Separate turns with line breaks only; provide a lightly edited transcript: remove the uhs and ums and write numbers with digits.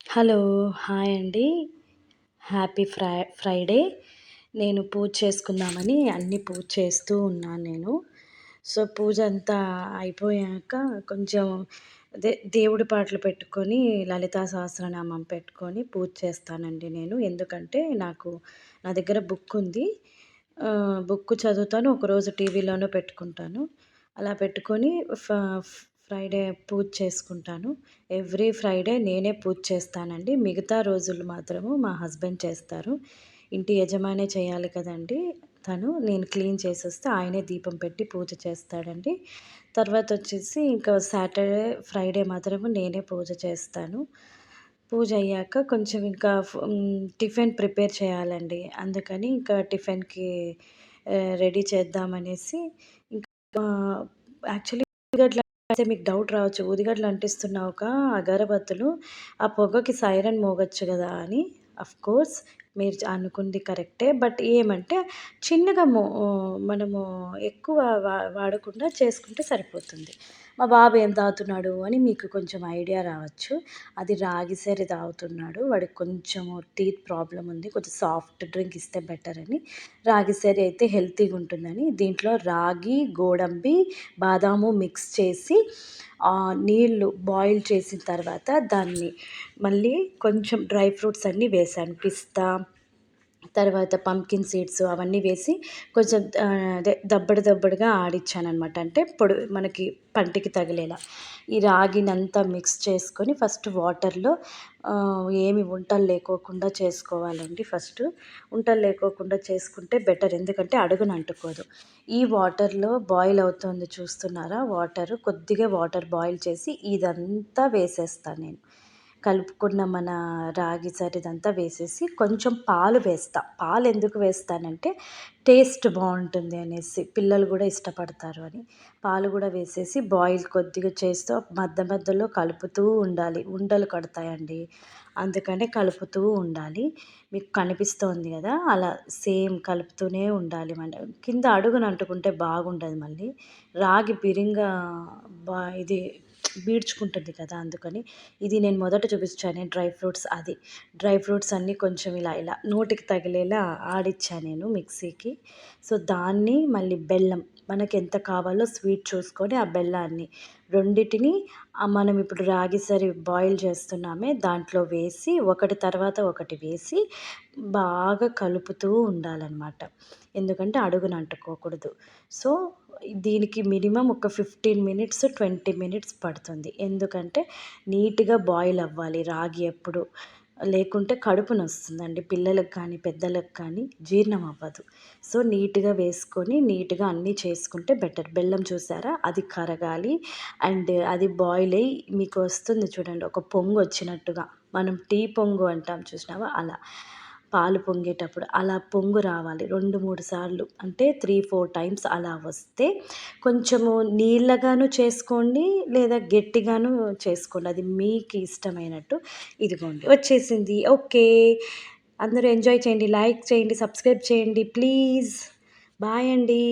Hello. Hi అండి. Happy Friday. నేను పూజ చేసుకుందామని అన్నీ పూజ చేస్తూ ఉన్నాను నేను. సో, పూజ అంతా అయిపోయాక కొంచెం దేవుడి పాటలు పెట్టుకొని, లలితా సహస్రనామం పెట్టుకొని పూజ చేస్తానండి నేను. ఎందుకంటే, నా దగ్గర బుక్ ఉంది. బుక్ చదువుతాను. ఒకరోజు టీవీలోనూ పెట్టుకుంటాను. అలా పెట్టుకొని ఫ ఫ్రైడే పూజ చేసుకుంటాను. ఎవ్రీ ఫ్రైడే నేనే పూజ చేస్తానండి. మిగతా రోజులు మాత్రము మా హస్బెండ్ చేస్తారు. ఇంటి యజమానే చేయాలి కదండీ! నేను క్లీన్ చేసేస్తే ఆయనే దీపం పెట్టి పూజ చేస్తాడండి. తర్వాతొచ్చేసి ఇంకా సాటర్డే, ఫ్రైడే మాత్రము నేనే పూజ చేస్తాను. పూజ అయ్యాక కొంచెం ఇంకా టిఫిన్ ప్రిపేర్ చేయాలండి. అందుకని ఇంకా టిఫిన్‌కి రెడీ చేద్దామనేసి ఇంకా యాక్చువల్లీ ఉల్లిగడ్డ అయితే మీకు డౌట్ రావచ్చు. ఊదిగడ్డలు అంటిస్తున్నావుగా అగరబత్తులు, ఆ పొగకి సైరన్ మోగొచ్చు గదా అని. ఆఫ్‌కోర్స్ మీరు అనుకుంది కరెక్టే. బట్ ఏమంటే చిన్నగా మనము ఎక్కువ వాడకుండా చేసుకుంటే సరిపోతుంది. మా బాబు ఏం తాగుతున్నాడు అని మీకు కొంచెం ఐడియా రావచ్చు. అది రాగి సరి తాగుతున్నాడు. వాడికి కొంచెము టీత్ ప్రాబ్లమ్ ఉంది. కొంచెం సాఫ్ట్ డ్రింక్ ఇస్తే బెటర్ అని. రాగి సరి అయితే హెల్తీగా ఉంటుందని దీంట్లో రాగి, గోడంబి, బాదాము మిక్స్ చేసి నీళ్ళు బాయిల్ చేసిన తర్వాత దాన్ని మళ్ళీ కొంచెం డ్రై ఫ్రూట్స్ అన్నీ వేశాను. పిస్తా, తర్వాత పంప్కిన్ సీడ్స్ అవన్నీ వేసి కొంచెం అదే దబ్బడు దబ్బడుగా ఆడిచ్చాననమాట. అంటే మనకి పంటికి తగిలేలా. ఈ రాగినంతా మిక్స్ చేసుకొని ఫస్ట్ వాటర్‌లో ఏమి ఉంటలు లేకోకుండా చేసుకోవాలండి ఫస్టు. ఉంటలు లేకోకుండా చేసుకుంటే బెటర్. ఎందుకంటే అడుగున అంటుకోదు. ఈ వాటర్‌లో బాయిల్ అవుతుంది చూస్తున్నారా వాటరు. కొద్దిగా వాటర్ బాయిల్ చేసి ఇదంతా వేసేస్తాను నేను. కలుపుకున్న మన రాగి సరిదంతా వేసేసి కొంచెం పాలు వేస్తా. పాలు ఎందుకు వేస్తానంటే టేస్ట్ బావుంటుంది అనేసి. పిల్లలు గూడా ఇష్టపడతారు అని. పాలు గూడా వేసేసి బాయిల్ కొద్దిగా చేస్తూ మధ్యలో కలుపుతూ ఉండాలి. ఉండలు కడతాయండి. అందుకనే కలుపుతూ ఉండాలి. మీకు కనిపిస్తోంది గదా! అలా సేమ్ కలుపుతూనే ఉండాలి. కింద అడుగున అంటుకుంటే బాగుండదు మళ్ళీ. రాగి బిరింగా ఇది బీడ్చుకుంటుంది కదా! అందుకని. ఇది నేను మొదట చూపించానే డ్రై ఫ్రూట్స్ అది. డ్రై ఫ్రూట్స్ అన్నీ కొంచెం ఇలా నోటికి తగిలేలా ఆడిచ్చా నేను మిక్సీకి. సో, దాన్ని మళ్ళీ బెల్లం మనకెంత కావాలో స్వీట్ చూసుకొని ఆ బెల్లాన్ని రెండిటిని మనం ఇప్పుడు రాగి సరి బాయిల్ చేస్తున్నామే దాంట్లో వేసి ఒకటి తర్వాత ఒకటి వేసి బాగా కలుపుతూ ఉండాలనమాట. ఎందుకంటే అడుగున అంటుకోకూడదు. సో, దీనికి మినిమమ్ ఒక 15 మినిట్స్, 20 మినిట్స్ పడుతుంది. ఎందుకంటే నీట్‌గా బాయిల్ అవ్వాలి రాగి ఎప్పుడు. లేకుంటే కడుపు నొస్తుందండి. పిల్లలకి కానీ, పెద్దలకు కానీ జీర్ణం అవ్వదు. సో, నీట్‌గా వేసుకొని, నీట్‌గా అన్నీ చేసుకుంటే బెటర్. బెల్లం చూసారా? అది కరగాలి. అండ్ అది బాయిల్ అయ్యి మీకు వస్తుంది చూడండి. ఒక పొంగొచ్చినట్టుగా. మనం టీ పొంగు అంటాం చూసినావా? అలా. పాలు పొంగేటప్పుడు అలా పొంగు రావాలి. 2, 3 సార్లు అంటే 3, 4 టైమ్స్ అలా వస్తే కొంచెము నీళ్ళగాను చేసుకోండి, లేదా గట్టిగాను చేసుకోండి. అది మీకు ఇష్టమైనట్టు. ఇదిగోండి వచ్చేసింది. ఓకే. అందరూ ఎంజాయ్ చేయండి. లైక్ చేయండి. సబ్స్క్రైబ్ చేయండి ప్లీజ్. బాయ్ అండి.